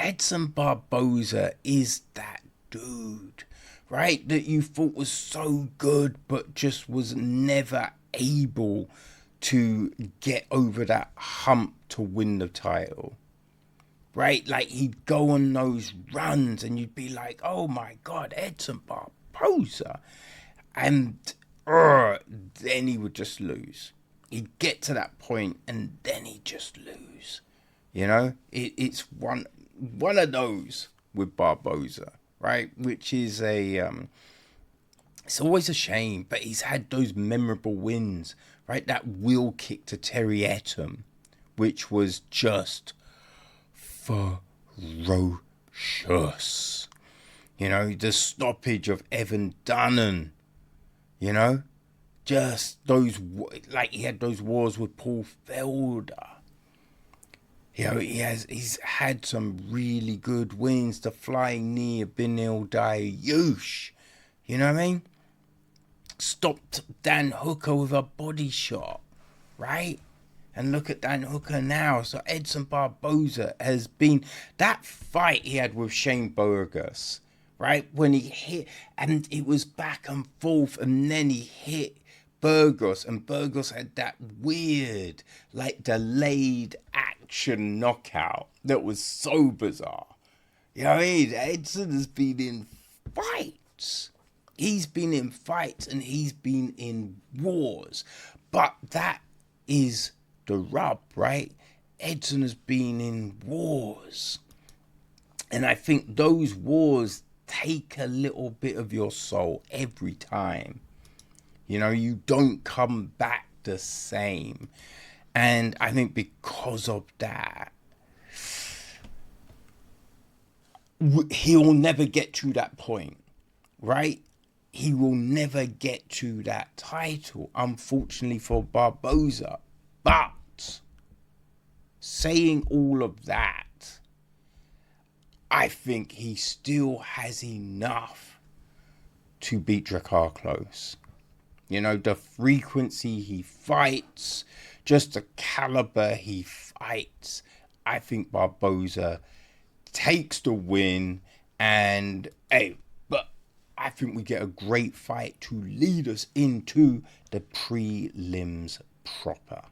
Edson Barboza is that dude, right? That you thought was so good, but just was never able to get over that hump to win the title, right? Like he'd go on those runs and you'd be like, oh my God, Edson Barboza. And then he would just lose. He'd get to that point and then he'd just lose. You know, it's one of those with Barboza, right? Which is it's always a shame, but he's had those memorable wins, right? That wheel kick to Terry Etam, which was just ferocious. You know, the stoppage of Evan Dunham, you know, just those, like he had those wars with Paul Felder. You know, he's had some really good wins. The flying knee of Beneil Dariush. You know what I mean? Stopped Dan Hooker with a body shot, right? And look at Dan Hooker now. So Edson Barboza has been... That fight he had with Shane Burgos, right? When he hit, and it was back and forth, and then he hit Burgos, and Burgos had that weird, like, delayed action knockout that was so bizarre. You know what I mean? Edson has been in fights. He's been in fights and he's been in wars. But that is the rub, right? Edson has been in wars. And I think those wars take a little bit of your soul every time. You know, you don't come back the same. And I think because of that, he'll never get to that point, right? He will never get to that title, unfortunately for Barboza. But saying all of that, I think he still has enough to beat Drakkar Klose. You know, the frequency he fights, just the caliber he fights. I think Barboza takes the win, and but I think we get a great fight to lead us into the prelims proper.